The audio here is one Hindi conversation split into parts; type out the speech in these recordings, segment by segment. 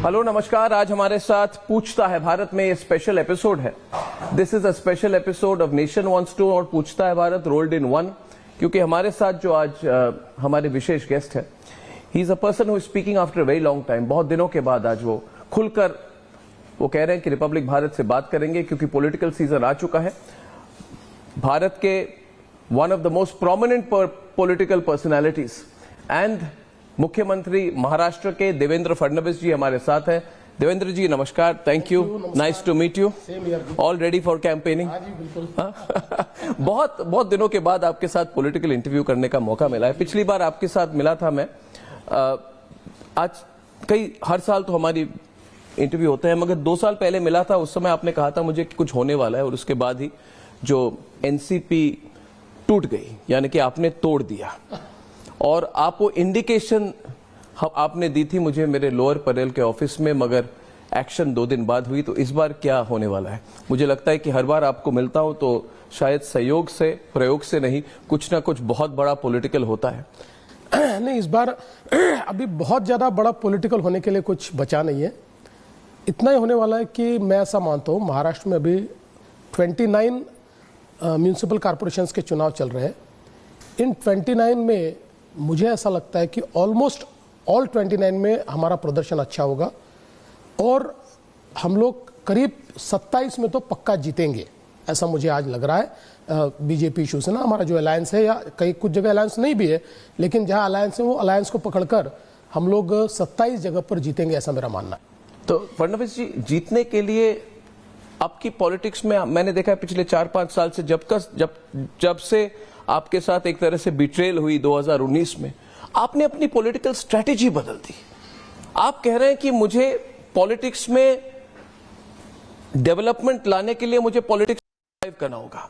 हेलो नमस्कार। आज हमारे साथ पूछता है भारत में ये स्पेशल एपिसोड है। This is a special episode of nation wants to और पूछता है भारत रोल्ड इन वन, क्योंकि हमारे साथ जो आज हमारे विशेष गेस्ट है, he is a person who is speaking after a very long time. बहुत दिनों के बाद आज वो खुलकर वो कह रहे हैं कि रिपब्लिक भारत से बात करेंगे, क्योंकि पॉलिटिकल सीजन आ चुका है। भारत के one of the most prominent political personalities and मुख्यमंत्री महाराष्ट्र के देवेंद्र फडणवीस जी हमारे साथ हैं। देवेंद्र जी नमस्कार, thank you, nice to meet you. All ready for campaigning? बहुत दिनों के बाद आपके साथ पॉलिटिकल इंटरव्यू करने का मौका मिला है। पिछली बार आपके साथ मिला था मैं, आज हर साल तो हमारी इंटरव्यू होते हैं, मगर 2 साल पहले मिला था। उस समय आपने कहा था मुझे कि कुछ होने वाला है, और उसके बाद ही जो एनसीपी टूट गई, यानी कि आपने तोड़ दिया, और आप वो इंडिकेशन आपने दी थी मुझे मेरे लोअर परेल के ऑफिस में, मगर एक्शन 2 दिन बाद हुई। तो इस बार क्या होने वाला है? मुझे लगता है कि हर बार आपको मिलता हूं तो शायद सहयोग से, प्रयोग से नहीं, कुछ ना कुछ बहुत बड़ा पॉलिटिकल होता है। नहीं, इस बार अभी बहुत ज्यादा बड़ा पॉलिटिकल होने के लिए कुछ बचा नहीं है। इतना ही होने वाला है कि मैं ऐसा मानता हूँ, महाराष्ट्र में अभी 29 म्यूनिसिपल कॉरपोरेशंस के चुनाव चल रहे हैं। इन 29 में मुझे ऐसा लगता है कि ऑलमोस्ट ऑल 29 में हमारा प्रदर्शन अच्छा होगा, और हम लोग करीब 27 में तो पक्का जीतेंगे, ऐसा मुझे आज लग रहा है। बीजेपी शिवसेना हमारा जो अलायंस है, या कई कुछ जगह अलायंस नहीं भी है, लेकिन जहां अलायंस है वो अलायंस को पकड़कर हम लोग 27 जगह पर जीतेंगे, ऐसा मेरा मानना है। तो फडणवीस जी, जीतने के लिए आपकी पॉलिटिक्स में मैंने देखा है पिछले 4-5 साल से, जब से आपके साथ एक तरह से बिट्रेल हुई 2019 में, आपने अपनी पॉलिटिकल स्ट्रेटेजी बदल दी। आप कह रहे हैं कि मुझे पॉलिटिक्स में डेवलपमेंट लाने के लिए मुझे पॉलिटिक्स ड्राइव करना होगा,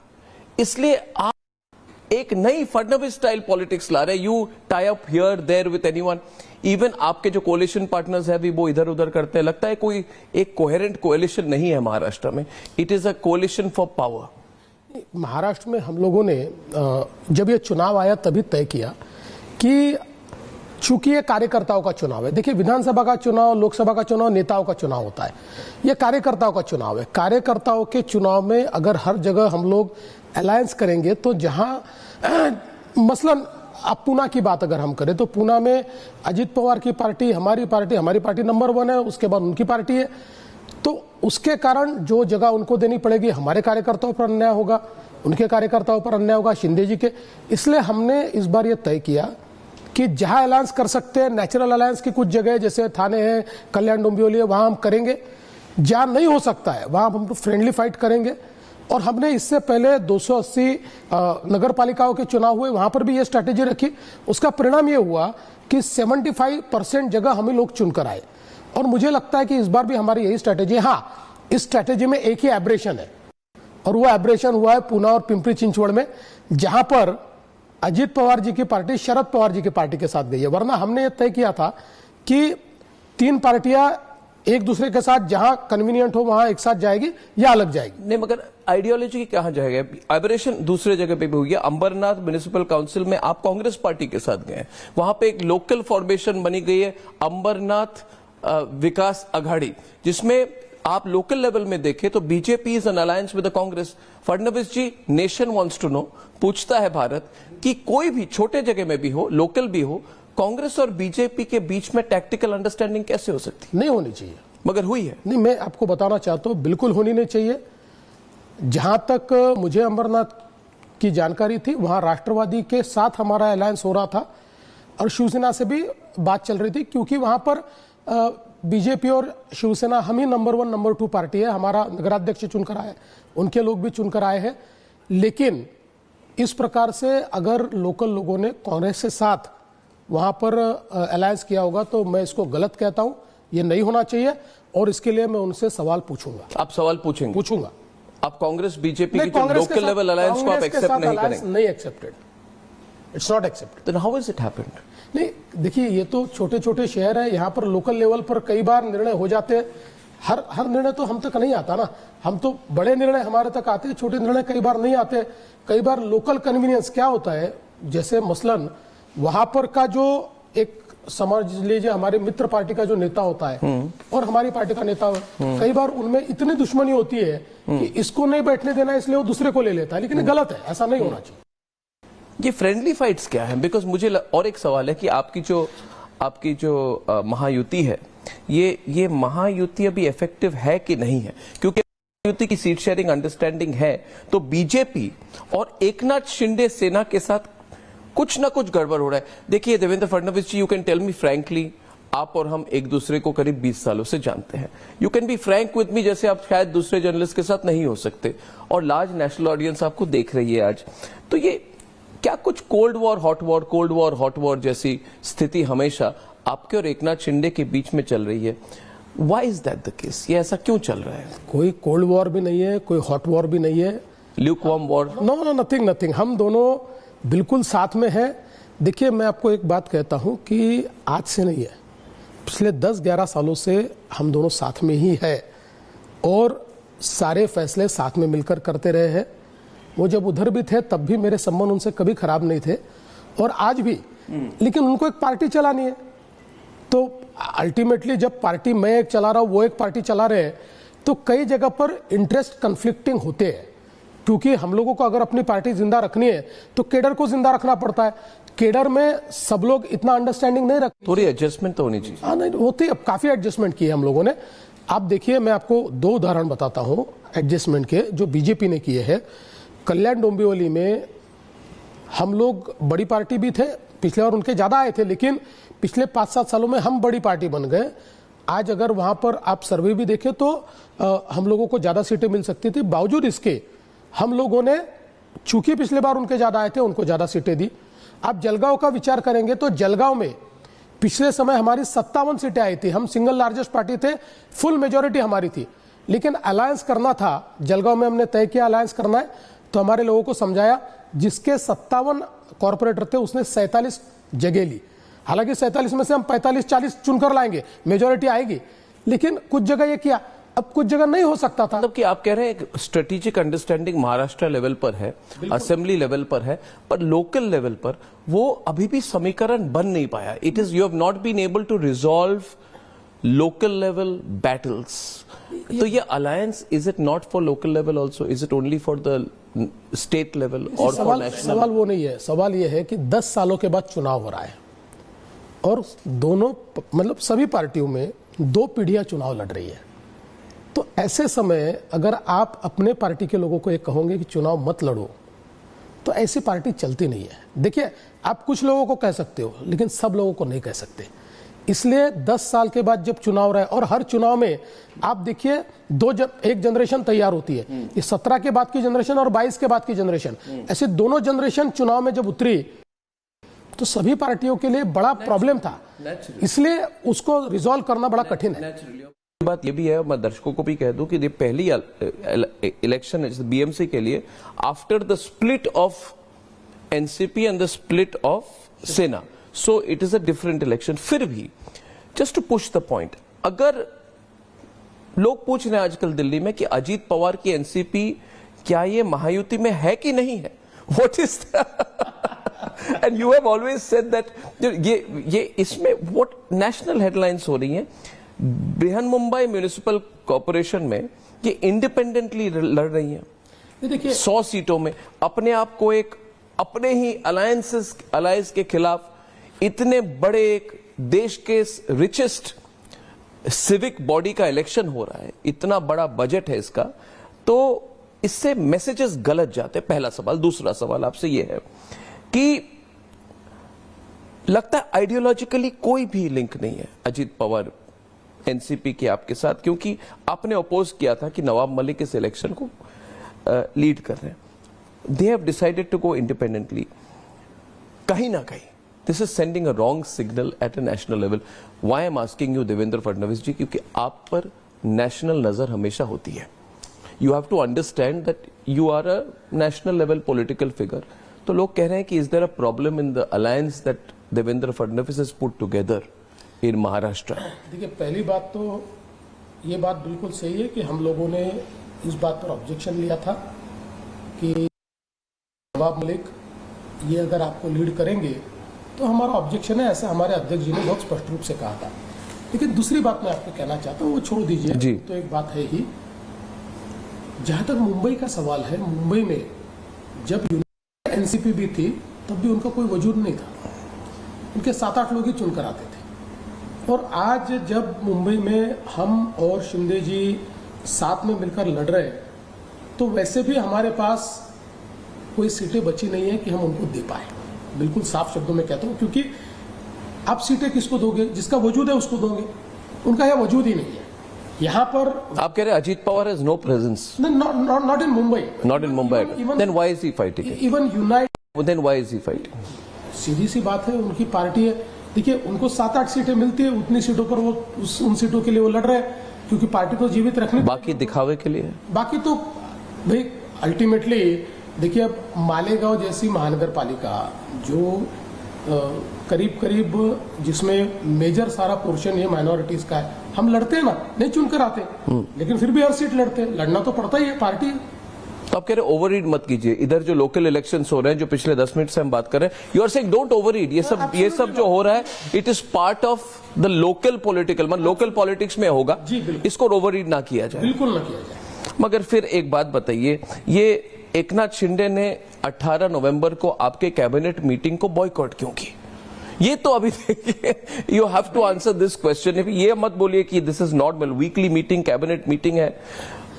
इसलिए आप एक नई फडणवीस स्टाइल पॉलिटिक्स ला रहे हैं। You tie up here there with anyone, even आपके जो कोalition पार्टनर्स है भी वो इधर उधर करते हैं। लगता है कोई एक कोहेरेंट कोalition नहीं है महाराष्ट्र में, it is a कोalition for power. Maharashtra में हम लोगों ने जब ये चुनाव आया तभी तय किया कि चूंकि ये कार्यकर्ताओं का चुनाव है। देखिए, विधानसभा का चुनाव, लोकसभा का चुनाव नेताओं का चुनाव होता है, ये कार्यकर्ताओं का चुनाव है। कार्यकर्ताओं के चुनाव में अगर हर जगह हम लोग अलायंस करेंगे, तो जहां मसलन अब पूना की बात अगर हम करें, तो पूना में अजित पवार की पार्टी, हमारी पार्टी नंबर 1 है, उसके बाद उनकी पार्टी है, तो उसके कारण जो जगह उनको देनी पड़ेगी, हमारे कार्यकर्ताओं पर अन्याय होगा, उनके कार्यकर्ताओं पर अन्याय होगा, शिंदे जी के। इसलिए हमने इस बार यह तय किया कि जहां अलायंस कर सकते हैं, नेचुरल अलायंस की कुछ जगह जैसे थाने है, कल्याण डोंबिवली है, वहां हम करेंगे। जहां नहीं हो सकता है वहां हम फ्रेंडली फाइट करेंगे। और हमने इससे पहले 280 नगर पालिकाओं के चुनाव हुए, वहां पर भी ये स्ट्रैटेजी रखी। उसका परिणाम ये हुआ कि 75% जगह हमें लोग चुनकर आए, और मुझे लगता है कि इस बार भी हमारी यही स्ट्रैटेजी है। हाँ, इस स्ट्रैटेजी में एक ही एब्रेशन है, और वो एब्रेशन हुआ है पूना और पिंपरी चिंचवड़ में, जहां पर अजित पवार जी की पार्टी शरद पवार जी की पार्टी के साथ गई है। वरना हमने ये तय किया था कि 3 पार्टियां एक दूसरे के साथ जहां कन्वीनियंट हो वहां एक साथ जाएगी या अलग जाएगी। नहीं, मगर आइडियोलॉजी कहां जाएगा? एबरेशन दूसरे जगह पे भी हुई है। अंबरनाथ म्युनिसिपल काउंसिल में आप कांग्रेस पार्टी के साथ गए, वहां पे एक लोकल फॉर्मेशन बनी गई है, अंबरनाथ विकास अघाड़ी, जिसमें आप लोकल लेवल में देखें तो BJP is an alliance with the Congress. Fadnavis ji, nation wants to know, पूछता है भारत, कि कोई भी छोटे जगह में भी हो, लोकल भी हो, कांग्रेस और बीजेपी के बीच में टैक्टिकल अंडरस्टैंडिंग कैसे हो सकती? नहीं होनी चाहिए, मगर हुई है। नहीं, मैं आपको बताना चाहता हूं, बिल्कुल होनी नहीं चाहिए। जहां तक मुझे अंबरनाथ की जानकारी थी, वहां राष्ट्रवादी के साथ हमारा अलायंस हो रहा था, और शिवसेना से भी बात चल रही थी, क्योंकि वहां पर बीजेपी और शिवसेना हम ही नंबर 1 नंबर 2 पार्टी है। हमारा नगराध्यक्ष चुनकर आए, उनके लोग भी चुनकर आए हैं। लेकिन इस प्रकार से अगर लोकल लोगों ने कांग्रेस के साथ वहां पर अलायंस किया होगा, तो मैं इसको गलत कहता हूं, ये नहीं होना चाहिए, और इसके लिए मैं उनसे सवाल पूछूंगा। आप सवाल पूछेंगे? पूछूंगा। आप कांग्रेस बीजेपी की जो लोकल लेवल अलायंस को आप एक्सेप्ट नहीं करेंगे? नहीं accepted, it's not accepted. Then how is it happened? नहीं, देखिए, ये तो छोटे छोटे शहर है, यहाँ पर लोकल लेवल पर कई बार निर्णय हो जाते हैं। हर निर्णय तो हम तक नहीं आता ना, हम तो बड़े निर्णय हमारे तक आते हैं, छोटे निर्णय कई बार नहीं आते। कई बार लोकल कन्वीनियंस क्या होता है, जैसे मसलन वहां पर का जो एक समझ लीजिए हमारे मित्र पार्टी का जो नेता होता है और हमारी पार्टी का नेता, कई बार उनमें इतनी दुश्मनी होती है कि इसको नहीं बैठने देना इसलिए वो दूसरे को ले लेता है, लेकिन ये गलत है, ऐसा नहीं होना चाहिए। ये फ्रेंडली फाइट्स क्या है? बिकॉज मुझे और एक सवाल है कि आपकी जो महायुति है, ये महायुति अभी इफेक्टिव है कि नहीं है? क्योंकि महायुति की सीट शेयरिंग अंडरस्टैंडिंग है, तो बीजेपी और एकनाथ शिंदे सेना के साथ कुछ ना कुछ गड़बड़ हो रहा है। देखिए Devendra Fadnavis ji, you can tell me frankly, आप और हम एक दूसरे को करीब 20 सालों से जानते हैं। You can be frank with me, जैसे आप शायद दूसरे जर्नलिस्ट के साथ नहीं हो सकते, और लार्ज नेशनल ऑडियंस आपको देख रही है आज। तो ये क्या कुछ कोल्ड वॉर हॉट वॉर जैसी स्थिति हमेशा आपके और एकनाथ शिंदे के बीच में चल रही है? Why is that the case? ये ऐसा क्यों चल रहा है? कोई कोल्ड वॉर भी नहीं है, कोई हॉट वॉर भी नहीं है, ल्यूकवार्म वॉर? No, nothing. हम दोनों बिल्कुल साथ में हैं। देखिए, मैं आपको एक बात कहता हूं कि आज से नहीं है, पिछले 10-11 सालों से हम दोनों साथ में ही है और सारे फैसले साथ में मिलकर करते रहे हैं। वो जब उधर भी थे तब भी मेरे संबंध उनसे कभी खराब नहीं थे और आज भी, लेकिन उनको एक पार्टी चलानी है, तो अल्टीमेटली जब पार्टी मैं एक चला रहा हूं, वो एक पार्टी चला रहे हैं, तो कई जगह पर इंटरेस्ट कन्फ्लिक्टिंग होते हैं, क्योंकि हम लोगों को अगर अपनी पार्टी जिंदा रखनी है तो केडर को जिंदा रखना पड़ता है। केडर में सब लोग इतना अंडरस्टैंडिंग नहीं रखते, थोड़ी एडजस्टमेंट तो होनी चाहिए। हाँ, नहीं होती, अब काफी एडजस्टमेंट किए हम लोगों ने। आप देखिए, मैं आपको 2 उदाहरण बताता हूं एडजस्टमेंट के जो बीजेपी ने किए हैं। कल्याण डोंबिवली में हम लोग बड़ी पार्टी भी थे, पिछले बार उनके ज्यादा आए थे, लेकिन पिछले 5-7 सालों में हम बड़ी पार्टी बन गए। आज अगर वहां पर आप सर्वे भी देखें तो हम लोगों को ज्यादा सीटें मिल सकती थी, बावजूद इसके हम लोगों ने, चूंकि पिछले बार उनके ज्यादा आए थे, उनको ज्यादा सीटें दी। आप जलगांव का विचार करेंगे तो जलगांव में पिछले समय हमारी 57 सीटें आई थी, हम सिंगल लार्जेस्ट पार्टी थे, फुल मेजोरिटी हमारी थी, लेकिन अलायंस करना था। जलगांव में हमने तय किया अलायंस करना है, तो हमारे लोगों को समझाया, जिसके 57 कॉर्पोरेटर थे उसने 47 जगह ली। हालांकि 47 में से हम 45-40 चुनकर लाएंगे, मेजोरिटी आएगी, लेकिन कुछ जगह ये किया, अब कुछ जगह नहीं हो सकता था। मतलब कि आप कह रहे हैं स्ट्रेटेजिक अंडरस्टैंडिंग महाराष्ट्र लेवल पर है, असेंबली लेवल पर है, पर लोकल लेवल पर वो अभी भी समीकरण बन नहीं पाया। It is, you have not been able to resolve local level battles. तो ये alliance, is it not for local level also? Is it only for the state level और फॉर नेशनल? सवाल वो नहीं है, सवाल ये है कि 10 सालों के बाद चुनाव हो रहा है और दोनों, मतलब सभी पार्टियों में 2 पीढ़ियां चुनाव लड़ रही है। तो ऐसे समय अगर आप अपने पार्टी के लोगों को ये कहोगे कि चुनाव मत लड़ो, तो ऐसी पार्टी चलती नहीं है। देखिए, आप कुछ लोगों को कह सकते हो, लेकिन सब लोगों को नहीं कह सकते। इसलिए 10 साल के बाद जब चुनाव रहे, और हर चुनाव में आप देखिए एक जनरेशन तैयार होती है, ये 17 के बाद की जनरेशन और 22 के बाद की जनरेशन, ऐसे दोनों जनरेशन चुनाव में जब उतरी तो सभी पार्टियों के लिए बड़ा प्रॉब्लम था, इसलिए उसको रिजॉल्व करना बड़ा कठिन है। बात ये भी है, मैं दर्शकों को भी कह दूं कि ये पहली इलेक्शन है बीएमसी के लिए after the split of NCP and the split of Sena, so it is a different election. फिर भी just to push the point, अगर लोग पूछ रहे हैं आजकल दिल्ली में कि अजीत पवार की एनसीपी क्या ये महायुति में है कि नहीं है, what is and you have always said that ये इसमें व्हाट नेशनल हेडलाइंस हो रही हैं। बृहन मुंबई म्युनिसिपल कॉर्पोरेशन में ये इंडिपेंडेंटली लड़ रही हैं, देखिए 100 सीटों में, अपने आप को एक अपने ही अलायंस के खिलाफ इतने बड़े एक देश के रिचेस्ट सिविक बॉडी का इलेक्शन हो रहा है, इतना बड़ा बजट है इसका, तो इससे मैसेजेस गलत जाते हैं। पहला सवाल। दूसरा सवाल आपसे यह है कि लगता है आइडियोलॉजिकली कोई भी लिंक नहीं है अजीत पवार एनसीपी के आपके साथ, क्योंकि आपने अपोज किया था कि नवाब मलिक इस इलेक्शन को लीड कर रहे हैं। They have decided to go independently. कहीं ना कहीं this is sending a wrong signal at a national level. Why I am asking you Devendra Fadnavis ji, क्योंकि आप पर नेशनल नजर हमेशा होती है। You have to understand that you are a national level political figure. तो लोग कह रहे हैं कि is there a problem in the alliance that Devendra Fadnavis is put together in Maharashtra? देखिए, पहली बात तो ये बात बिल्कुल सही है कि हम लोगों ने इस बात पर ऑब्जेक्शन लिया था कि नवाब मलिक ये अगर आपको लीड करेंगे तो हमारा ऑब्जेक्शन है, ऐसा हमारे अध्यक्ष जी ने बहुत स्पष्ट रूप से कहा था। लेकिन दूसरी बात मैं आपको कहना चाहता हूँ, वो छोड़ दीजिए जी। तो एक बात है ही, जहां तक मुंबई का सवाल है, मुंबई में जब एनसीपी भी थी तब भी उनका कोई वजूद नहीं था, उनके 7-8 लोग ही चुनकर आते थे। और आज जब मुंबई में हम और शिंदे जी साथ में मिलकर लड़ रहे हैं, तो वैसे भी हमारे पास कोई सीटें बची नहीं है कि हम उनको दे पाए। बिल्कुल साफ शब्दों में कहता हूं, क्योंकि आप सीटें किसको दोगे? जिसका वजूद है उसको दोगे, उनका यह वजूद ही नहीं है। यहाँ पर आप कह रहे हैं Ajit Pawar has no presence, not in Mumbai, not in Mumbai, then why is he fighting? Even unite, then why is he fighting? सीधी सी बात है, उनकी पार्टी है। देखिए, उनको 7-8 सीटें मिलती है, उतनी सीटों पर वो उन सीटों के लिए वो लड़ रहे हैं, क्योंकि पार्टी को जीवित रखनी। बाकी दिखावे के लिए, बाकी तो भाई अल्टीमेटली देखिए, अब मालेगांव जैसी महानगर पालिका जो करीब करीब जिसमें मेजर सारा पोर्शन ये माइनॉरिटीज का है, हम लड़ते हैं ना, नहीं चुनकर आते, लेकिन फिर भी हर सीट लड़ते हैं, लड़ना तो पड़ता ही है, पार्टी है। तो आप कह रहे ओवररीड मत कीजिए। इधर जो लोकल इलेक्शंस हो रहे हैं, जो पिछले 10 मिनट से हम बात कर रहे हैं, you are saying don't overread. ये सब जो हो रहा है, it is part of the local political, मतलब लोकल पॉलिटिक्स में होगा, इसको ओवररीड ना किया जाए, बिल्कुल ना किया जाए। मगर फिर एक बात बताइए, ये एकनाथ शिंदे ने 18 नवंबर को आपके कैबिनेट मीटिंग को बॉयकॉट क्यों की? ये तो अभी देखिए, you have to answer this question. ये मत बोलिए कि this is not weekly meeting, cabinet meeting है।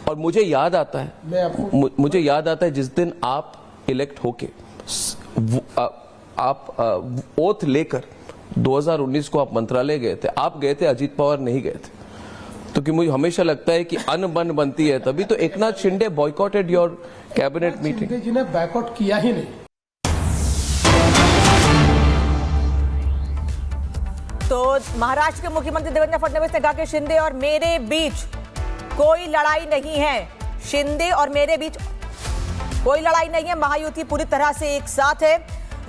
और मुझे याद आता है, मुझे याद आता है जिस दिन आप इलेक्ट होके आप ओथ लेकर 2019 को आप मंत्रालय गए थे, आप गए थे, अजीत पवार नहीं गए थे। तो कि मुझे हमेशा लगता है कि अन बन बनती है तभी। तो Eknath Shinde boycotted your cabinet meeting. Shinde ji ने बॉयकॉट किया ही नहीं। तो महाराष्ट्र के मुख्यमंत्री देवेंद्र फडणवीस ने कहा कि शिंदे और मेरे बीच कोई लड़ाई नहीं है। शिंदे और मेरे बीच कोई लड़ाई नहीं है, महायुति पूरी तरह से एक साथ है।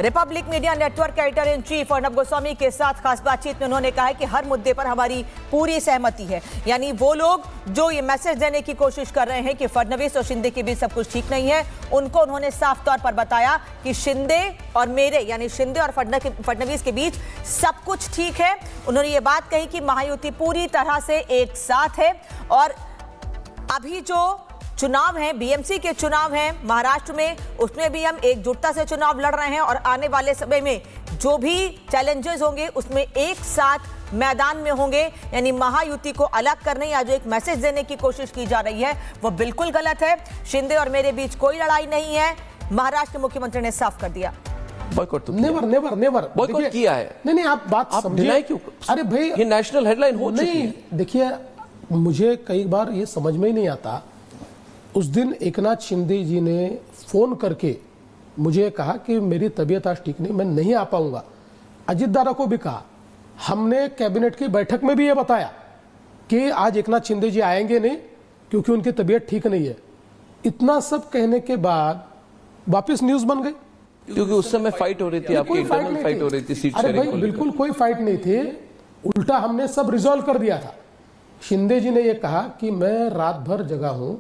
रिपब्लिक मीडिया नेटवर्क के editor in chief Arnab Goswami के साथ खास बातचीत में उन्होंने कहा है कि हर मुद्दे पर हमारी पूरी सहमति है। यानी वो लोग जो ये मैसेज देने की कोशिश कर रहे हैं कि फडणवीस और शिंदे के बीच सब कुछ ठीक नहीं है, उनको उन्होंने साफ तौर पर बताया कि शिंदे और मेरे, यानी शिंदे और फडणवीस के बीच सब कुछ ठीक है। उन्होंने ये बात कही कि महायुति पूरी तरह से एक साथ है और अभी जो चुनाव हैं, बीएमसी के चुनाव हैं महाराष्ट्र में, उसमें भी हम एकजुटता से चुनाव लड़ रहे हैं और आने वाले समय में जो भी चैलेंजेस होंगे उसमें एक साथ मैदान में होंगे। यानी महायुति को अलग करने या जो एक मैसेज देने की कोशिश की जा रही है वो बिल्कुल गलत है। शिंदे और मेरे बीच कोई लड़ाई नहीं है, महाराष्ट्र के मुख्यमंत्री ने साफ कर दिया। बॉयकॉट तो नेवर नेवर नेवर बॉयकॉट किया है। नहीं, आप बात समझिए क्यों? अरे भाई, ये नेशनल हेडलाइन हो चुकी है। देखिए, मुझे कई बार ये समझ में ही नहीं आता। उस दिन एकनाथ शिंदे जी ने फोन करके मुझे कहा कि मेरी तबीयत आज ठीक नहीं, मैं नहीं आ पाऊंगा। अजित दादा को भी कहा, हमने कैबिनेट की बैठक में भी ये बताया कि आज एकनाथ शिंदे जी आएंगे नहीं क्योंकि उनकी तबीयत ठीक नहीं है। इतना सब कहने के बाद वापस न्यूज बन गई, क्योंकि उस समय फाइट हो रही थी, आपकी इंटरनल फाइट हो रही थी सीट अरे भाई, शेयरिंग। बिल्कुल कोई फाइट नहीं थी, उल्टा हमने सब रिजॉल्व कर दिया था। शिंदे जी ने यह कहा कि मैं रात भर जगा हूं,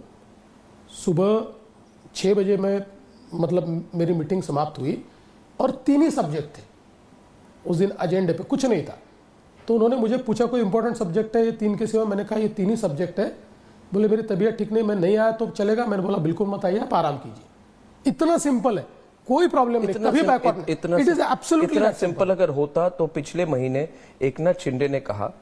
सुबह 6 बजे में मतलब मेरी मीटिंग समाप्त हुई और 3 ही सब्जेक्ट थे उस दिन, एजेंडे पे कुछ नहीं था। तो उन्होंने मुझे पूछा कोई इंपॉर्टेंट सब्जेक्ट है ये 3 के सिवा? मैंने कहा ये 3 ही सब्जेक्ट है। बोले मेरी तबीयत ठीक नहीं, मैं नहीं आया तो चलेगा? मैंने बोला बिल्कुल मत आइए, आप आराम कीजिए। इतना सिंपल है, कोई प्रॉब्लम नहीं, कभी बैकवर्ड नहीं। इट इज एब्सोल्युटली सिंपल अगर होता तो पिछले महीने एकनाथ शिंदे ने कहा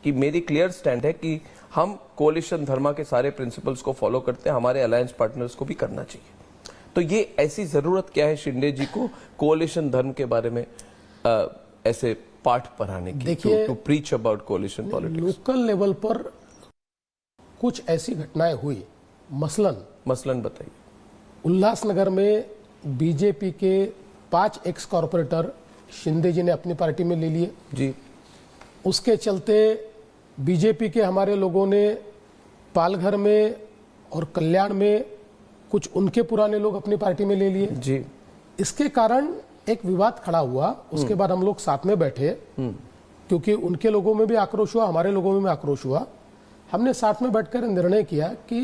कि मेरी क्लियर स्टैंड है कि हम कोalition धर्मा के सारे प्रिंसिपल्स को फॉलो करते हैं, हमारे अलायंस पार्टनर्स को भी करना चाहिए। तो ये ऐसी जरूरत क्या है शिंदे जी को कोalition धर्म के बारे में ऐसे पाठ पढ़ाने की, to preach about coalition politics? Local level पर कुछ ऐसी घटनाएं हुई, मसलन बताइए। उल्लासनगर में बीजेपी के 5 एक्स कॉर्पोरेटर शिंदे जी ने अपनी पार्टी में ले लिए जी। उसके चलते बीजेपी के हमारे लोगों ने पालघर में और कल्याण में कुछ उनके पुराने लोग अपनी पार्टी में ले लिए जी। इसके कारण एक विवाद खड़ा हुआ। उसके बाद हम लोग साथ में बैठे, क्योंकि उनके लोगों में भी आक्रोश हुआ, हमारे लोगों में भी आक्रोश हुआ। हमने साथ में बैठकर निर्णय किया कि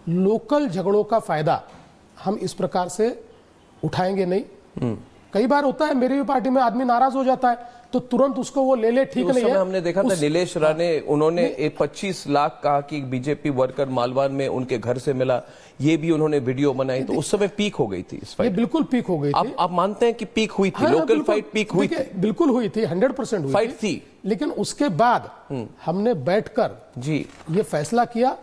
लोकल झगड़ों का फायदा हम इस प्रकार से उठाएंगे नहीं। कई बार होता है मेरी भी पार्टी में आदमी नाराज हो जाता है तो तुरंत उसको वो ले ठीक उस नहीं समय है। हमने देखा था नीलेश राणे, उन्होंने 25 लाख कहा कि बीजेपी वर्कर मालवान में उनके घर से मिला, ये भी उन्होंने वीडियो बनाई, तो उस समय पीक हो गई थी इस ये फाइट। बिल्कुल पीक हो गई थी। आप मानते हैं कि पीक हुई थी? हाँ, लोकल बिल्कुल, फाइट पीक हुई थी? देखिए, बिल्कुल हुई थी, 100% हुई फाइट थी। लेकिन उसके बाद हमने बैठकर जी ये फैसला किया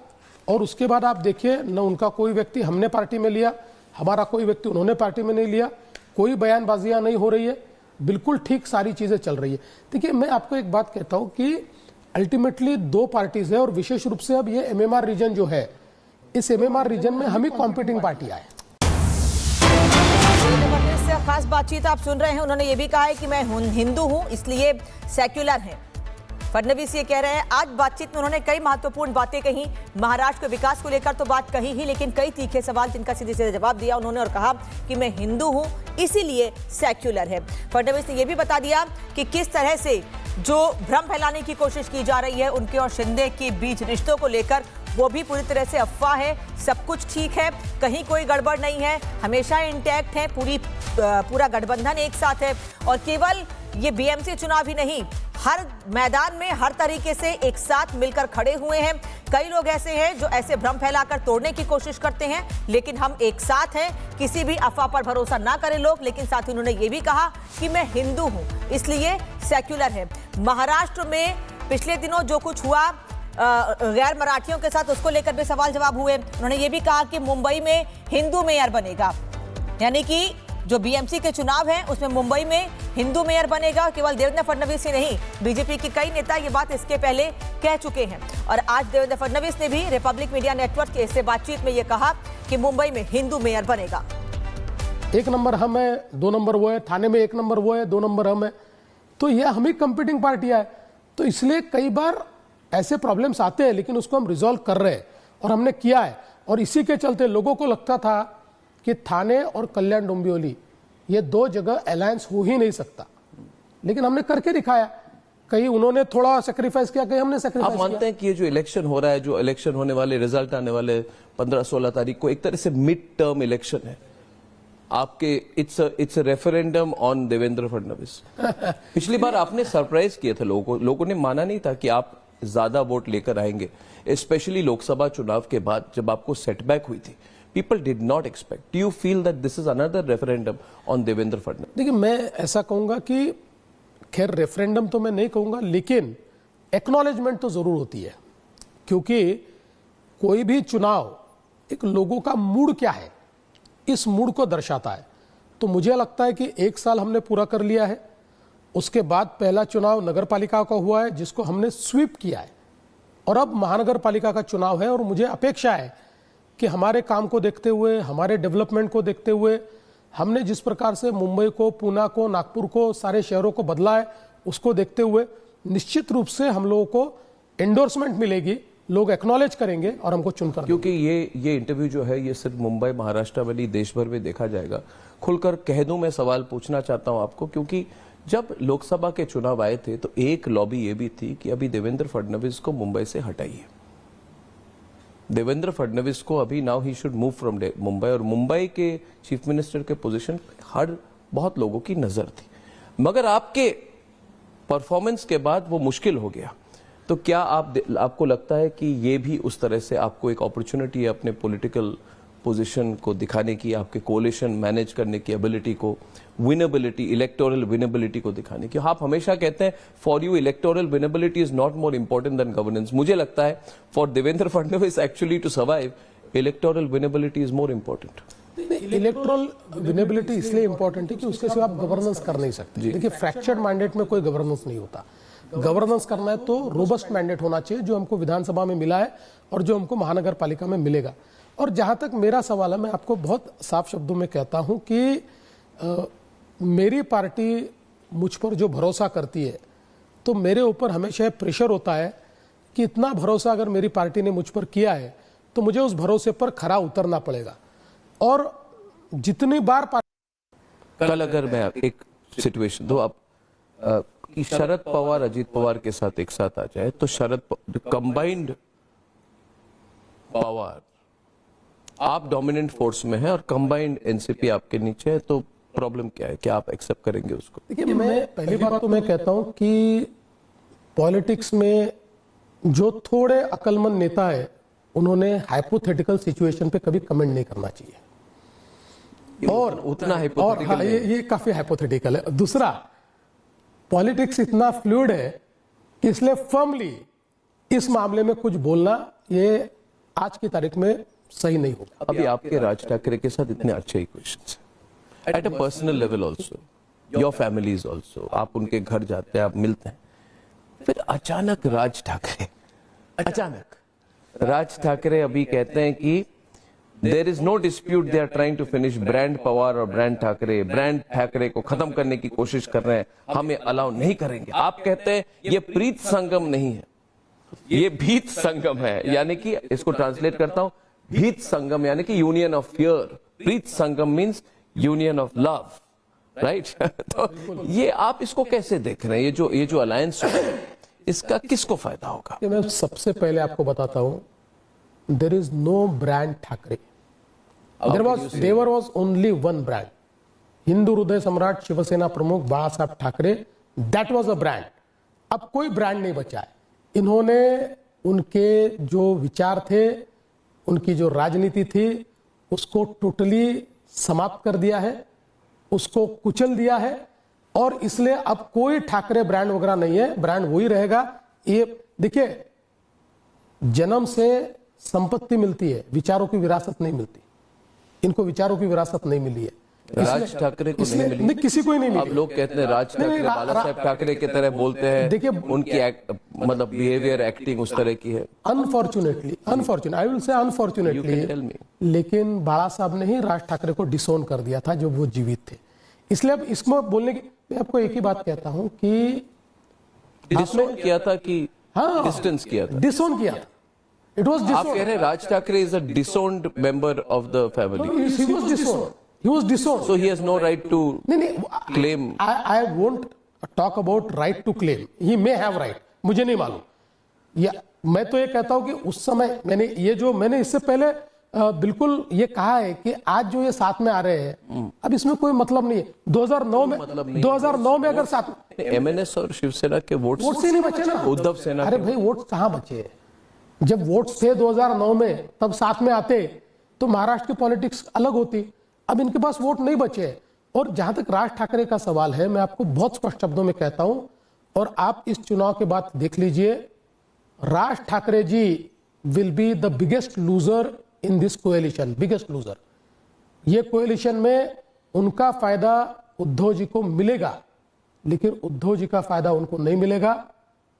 और उसके बाद आप देखिए न उनका कोई व्यक्ति हमने पार्टी में लिया, हमारा कोई व्यक्ति उन्होंने पार्टी में नहीं लिया, कोई बयानबाजियां नहीं हो रही है, बिल्कुल ठीक सारी चीजें चल रही है। देखिए मैं आपको एक बात कहता हूं कि अल्टीमेटली दो पार्टीज है और विशेष रूप से अब ये एमएमआर रीजन जो है, इस एमएमआर रीजन में हम ही कॉम्पिटिंग पार्टी आए। से खास बातचीत आप सुन रहे हैं। उन्होंने ये भी कहा है कि मैं हिंदू हूं इसलिए सेक्युलर हैं। फडणवीस ये कह रहे हैं। आज बातचीत में उन्होंने कई महत्वपूर्ण बातें कही, महाराष्ट्र के विकास को लेकर तो बात कही ही, लेकिन कई तीखे सवाल जिनका सीधे सीधे जवाब दिया उन्होंने और कहा कि मैं हिंदू हूं इसीलिए सेक्युलर है। फडणवीस ने यह भी बता दिया कि किस तरह से जो भ्रम फैलाने की कोशिश की जा रही है उनके और शिंदे के बीच रिश्तों को लेकर, वो भी पूरी तरह से अफवाह है, सब कुछ ठीक है, कहीं कोई गड़बड़ नहीं है, हमेशा इंटैक्ट है, पूरा गठबंधन एक साथ है और केवल ये बीएमसी चुनाव ही नहीं, हर मैदान में हर तरीके से एक साथ मिलकर खड़े हुए हैं। कई लोग ऐसे हैं जो ऐसे भ्रम फैलाकर तोड़ने की कोशिश करते हैं, लेकिन हम एक साथ हैं, किसी भी अफवाह पर भरोसा ना करें लोग। लेकिन साथ ही उन्होंने ये भी कहा कि मैं हिंदू हूं इसलिए सेक्युलर है। महाराष्ट्र में पिछले दिनों जो कुछ हुआ गैर मराठियों के साथ, उसको लेकर भी सवाल जवाब हुए। उन्होंने ये भी कहा कि मुंबई में हिंदू मेयर बनेगा, यानी कि जो बीएमसी के चुनाव हैं उसमें मुंबई में हिंदू मेयर बनेगा। केवल देवेंद्र फडणवीस ही नहीं, बीजेपी के कई नेता ये बात इसके पहले कह चुके हैं और आज देवेंद्र फडणवीस ने भी रिपब्लिक मीडिया नेटवर्क के इससे बातचीत में ये कहा कि मुंबई में हिंदू मेयर बनेगा। 1 नंबर हम है, 2 नंबर वो है, थाने में 1 नंबर वो है, 2 नंबर हम है, तो यह हम ही कंपीटिंग पार्टी है। तो इसलिए कई बार ऐसे प्रॉब्लम्स आते हैं, लेकिन उसको हम रिजॉल्व कर रहे हैं और हमने किया है। और इसी के चलते लोगों को लगता था कि थाने और कल्याण डोंबिवली ये 2 जगह अलायंस हो ही नहीं सकता, लेकिन हमने करके दिखाया। कहीं उन्होंने थोड़ा सेक्रीफाइस किया, कहीं हमने सेक्रीफाइस किया। आप मानते हैं कि ये जो इलेक्शन हो रहा है, जो इलेक्शन होने वाले, रिजल्ट आने वाले 15-16 तारीख को, एक तरह से मिड टर्म इलेक्शन है आपके? It's a referendum on Devendra Fadnavis. पिछली बार आपने सरप्राइज किए थे लोगों को, लोगों ने माना नहीं था कि आप ज्यादा वोट लेकर आएंगे, स्पेशली लोकसभा चुनाव के बाद जब आपको सेटबैक हुई थी। People did not expect. Do you feel that this is another referendum on Devendra Fadnavis? देखिए मैं ऐसा कहूंगा कि खैर रेफरेंडम तो मैं नहीं कहूंगा, लेकिन एक्नॉलेजमेंट तो जरूर होती है, क्योंकि कोई भी चुनाव एक लोगों का मूड क्या है इस मूड को दर्शाता है। तो मुझे लगता है कि 1 साल हमने पूरा कर लिया है। उसके बाद पहला चुनाव नगर पालिका का हुआ है जिसको हमने स्वीप किया है, और अब महानगर पालिका का चुनाव है। और मुझे अपेक्षा है कि हमारे काम को देखते हुए, हमारे डेवलपमेंट को देखते हुए, हमने जिस प्रकार से मुंबई को, पूना को, नागपुर को, सारे शहरों को बदला है, उसको देखते हुए निश्चित रूप से हम लोगों को एंडोर्समेंट मिलेगी, लोग एक्नॉलेज करेंगे और हमको चुनकर। क्योंकि ये इंटरव्यू जो है ये सिर्फ मुंबई, महाराष्ट्र में नहीं, देश भर में देखा जाएगा। खुलकर कह दूं, मैं सवाल पूछना चाहता हूं आपको, क्योंकि जब लोकसभा के चुनाव आए थे तो एक लॉबी ये भी थी कि अभी देवेंद्र फडणवीस को मुंबई से हटाइए। देवेंद्र फडणवीस को अभी now he should move from Mumbai, और मुंबई के चीफ मिनिस्टर के पोजीशन हर बहुत लोगों की नजर थी, मगर आपके परफॉर्मेंस के बाद वो मुश्किल हो गया। तो क्या आपको लगता है कि ये भी उस तरह से आपको एक अपॉर्चुनिटी है अपने पॉलिटिकल पोजीशन को दिखाने की, आपके कोalition मैनेज करने की एबिलिटी को, विनेबिलिटी, इलेक्टोरल विनेबिलिटी को दिखाने की? आप हमेशा कहते हैं for you electoral winnability is not more important than governance. मुझे लगता है for Devendra Fadnavis actually to survive, electoral winnability is more important. Electoral winnability इसलिए इंपॉर्टेंट है कि उसके सिवा आप गवर्नेंस कर नहीं सकते। देखिए फ्रैक्चर्ड मैंडेट में कोई गवर्नेंस नहीं होता। गवर्नेंस करना है तो रोबस्ट मैंडेट होना चाहिए, जो हमको विधानसभा में मिला है और जो हमको महानगर पालिका में मिलेगा। और जहां तक मेरा सवाल है, मैं आपको बहुत साफ शब्दों में कहता हूं कि मेरी पार्टी मुझ पर जो भरोसा करती है, तो मेरे ऊपर हमेशा प्रेशर होता है कि इतना भरोसा अगर मेरी पार्टी ने मुझ पर किया है तो मुझे उस भरोसे पर खरा उतरना पड़ेगा। और जितनी बार कल अगर मैं एक सिचुएशन दो आप कि शरद पवार अजीत पवार के साथ एक साथ आ जाए, तो कंबाइंड पावर, आप डोमिनेंट फोर्स में है और कंबाइंड एनसीपी आपके नीचे है, तो प्रॉब्लम क्या है, क्या आप एक्सेप्ट करेंगे उसको? देखिए, मैं पहली बात तो मैं कहता हूं कि पॉलिटिक्स में जो थोड़े अक्लमंद नेता है उन्होंने हाइपोथेटिकल सिचुएशन पे कभी कमेंट नहीं करना चाहिए। और उतना और hypothetical हाँ, ये काफी हाइपोथेटिकल है। दूसरा, पॉलिटिक्स इतना फ्लूइड है इसलिए फर्मली इस मामले में कुछ बोलना ये आज की तारीख में सही नहीं होगा। अभी आपके राज ठाकरे के साथ इतने अच्छे इक्वेशंस हैं at a personal level also, your families also, आप उनके घर जाते हैं, आप मिलते हैं, फिर अचानक राज ठाकरे अभी कहते हैं कि there is no dispute, they are trying to finish brand Pawar और ब्रांड ठाकरे को खत्म करने की कोशिश कर रहे हैं, हमें अलाउ नहीं करेंगे। आप कहते हैं ये प्रीत संगम नहीं है, ये भीत संगम है, यानी कि इसको ट्रांसलेट करता हूं, भीत संगम यानी कि union of fear, Preet Sangam means union of love, right? तो ये आप इसको कैसे देख रहे हैं, ये जो अलायंस है इसका किसको फायदा होगा? मैं सबसे पहले आपको बताता हूं, there is no brand Thackeray, there was only one brand, हिंदू हृदय सम्राट शिवसेना प्रमुख Bala Saheb Thackeray, that was a brand. अब कोई ब्रांड नहीं बचा है। इन्होंने उनके जो विचार थे, उनकी जो राजनीति थी, उसको टोटली समाप्त कर दिया है, उसको कुचल दिया है, और इसलिए अब कोई ठाकरे ब्रांड वगैरह नहीं है, ब्रांड वही रहेगा। ये देखिए, जन्म से संपत्ति मिलती है, विचारों की विरासत नहीं मिलती। इनको विचारों की विरासत नहीं मिली है, राज ठाकरे को नहीं मिली, किसी को ही नहीं मिली। अब लोग कहते हैं राज ठाकरे बाला साहब ठाकरे की तरह बोलते हैं, देखिए, उनकी मतलब बिहेवियर, एक्टिंग उस तरह की है। Unfortunately I will say unfortunately, लेकिन बाला साहब ने ही राज ठाकरे को डिसोन कर दिया था जब वो जीवित थे। इसलिए अब इसमें बोलने की, मैं आपको एक ही बात कहता हूं कि डिसोन किया था कि डिस्टेंस किया था? डिसोन किया था। इट वाज आप कह रहे हैं Raj Thackeray is a disowned member of the family, he was disowned. so he has no right to claim. I won't talk about right to claim. He may have right. मुझे नहीं मालूम। या मैं तो ये कहता हूं कि उस समय मैंने इससे पहले बिल्कुल ये कहा है कि आज जो ये साथ में आ रहे हैं, अब इसमें कोई मतलब नहीं है। 2009 में अगर साथ एमएनएस और शिवसेना के वोट्स से नहीं बचे ना, उद्धव सेना। अरे भाई, वोट्स कहां बचे? जब वोट्स थे 2009 में, तब साथ में आते तो महाराष्ट्र की पॉलिटिक्स अलग होती। अब इनके पास वोट नहीं बचे। और जहां तक राज ठाकरे का सवाल है, मैं आपको बहुत स्पष्ट शब्दों में कहता हूं, और आप इस चुनाव के बाद देख लीजिए, Raj Thackeray ji will be the biggest loser in this coalition, biggest loser. ये कोएलिशन में उनका फायदा उद्धव जी को मिलेगा, लेकिन उद्धव जी का फायदा उनको नहीं मिलेगा।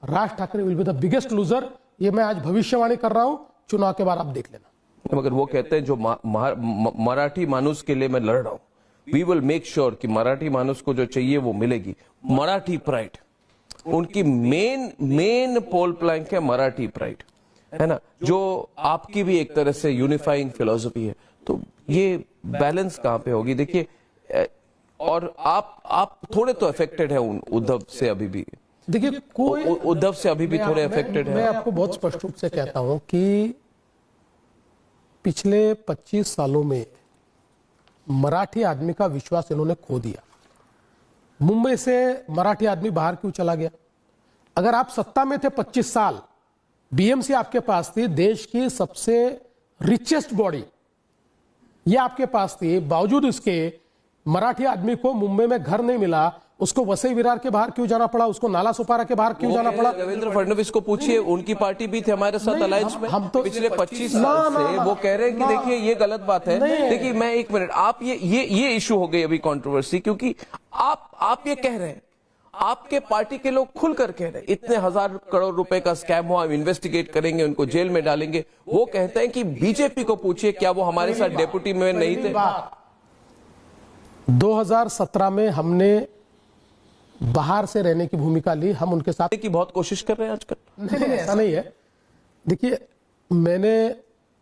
Raj Thackeray will be the biggest loser. ये मैं आज भविष्यवाणी कर रहा हूं, चुनाव के बाद आप देख लेना। मगर वो कहते हैं जो मराठी मानुस के लिए मैं लड़ रहा हूं, वी विल मेक श्योर कि मराठी मानुस को जो चाहिए वो मिलेगी। मराठी प्राइड उनकी मेन पोल प्लैंक है, मराठी प्राइड है ना, जो आपकी भी एक तरह से यूनिफाइंग फिलॉसफी है। तो ये बैलेंस कहां पे होगी? देखिए, और आप थोड़े तो अफेक्टेड है उद्धव से अभी भी। देखिए, कोई उद्धव से अभी भी थोड़े अफेक्टेड है। मैं आपको बहुत स्पष्ट रूप से कहता हूं कि पिछले 25 सालों में मराठी आदमी का विश्वास इन्होंने खो दिया। मुंबई से मराठी आदमी बाहर क्यों चला गया? अगर आप सत्ता में थे 25 साल, बीएमसी आपके पास थी, देश की सबसे रिचेस्ट बॉडी ये आपके पास थी, बावजूद इसके मराठी आदमी को मुंबई में घर नहीं मिला। उसको वसई विरार के बाहर क्यों जाना पड़ा? उसको नाला सुपारा के बाहर क्यों जाना पड़ा? देवेंद्र फडणवीस को पूछिए, उनकी पार्टी भी थे हमारे साथ अलायंस में। हम तो पिछले 25 साल से वो कह रहे हैं कि देखिए ये गलत बात है। देखिए, मैं एक मिनट, आप ये इशू हो गई अभी कंट्रोवर्सी, क्योंकि आप ये कह रहे हैं, आपके पार्टी के लोग खुलकर कह रहे हैं इतने 1000 करोड़ रुपए का स्कैम हुआ, हम इन्वेस्टिगेट करेंगे, उनको जेल में डालेंगे। वो कहते हैं कि बीजेपी को पूछिए, क्या वो हमारे साथ डेप्यूटी में नहीं थे? 2017 में हमने बाहर से रहने की भूमिका ली, हम उनके साथ की बहुत कोशिश कर रहे हैं आजकल। नहीं, ऐसा नहीं है। देखिए, मैंने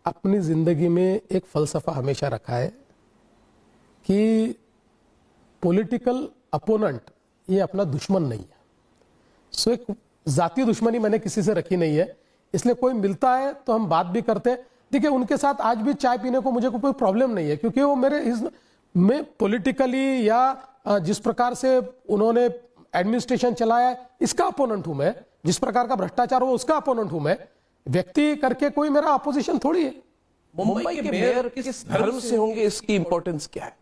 अपनी जिंदगी में एक फलसफा हमेशा रखा है कि पॉलिटिकल अपोनेंट ये अपना दुश्मन नहीं है। सो एक जातीय दुश्मनी मैंने किसी से रखी नहीं है, इसलिए कोई मिलता है तो हम बात भी करते हैं। देखिए, उनके साथ आज भी चाय पीने को मुझे कोई प्रॉब्लम नहीं है, क्योंकि वो मैं पॉलिटिकली या जिस प्रकार से उन्होंने एडमिनिस्ट्रेशन चलाया है, इसका अपोनेंट हूं मैं। जिस प्रकार का भ्रष्टाचार हुआ उसका अपोनेंट हूं मैं। व्यक्ति करके कोई मेरा अपोजिशन थोड़ी है। मुंबई के मेयर किस धर्म से होंगे, इसकी इंपॉर्टेंस क्या है?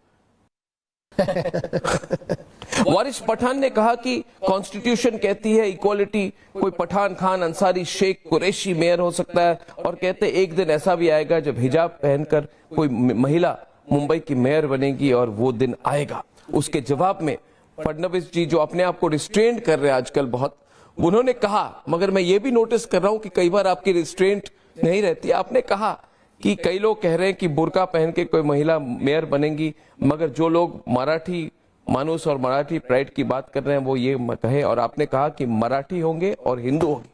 वारिस पठान ने कहा कि कॉन्स्टिट्यूशन कहती है इक्वालिटी, कोई पठान, खान, अंसारी, शेख, कुरैशी मेयर हो सकता है, और कहते एक दिन ऐसा भी आएगा जब हिजाब पहनकर कोई महिला मुंबई की मेयर बनेगी, और वो दिन आएगा। उसके जवाब में फडणवीस जी, जो अपने आप को रिस्ट्रेंट कर रहे हैं आजकल बहुत, उन्होंने कहा, मगर मैं ये भी नोटिस कर रहा हूं कि कई बार आपकी रिस्ट्रेंट नहीं रहती। आपने कहा कि कई लोग कह रहे हैं कि बुर्का पहन के कोई महिला मेयर बनेगी, मगर जो लोग मराठी मानुस और मराठी प्राइड की बात कर रहे हैं वो ये कहे, और आपने कहा कि मराठी होंगे और हिंदू होंगे,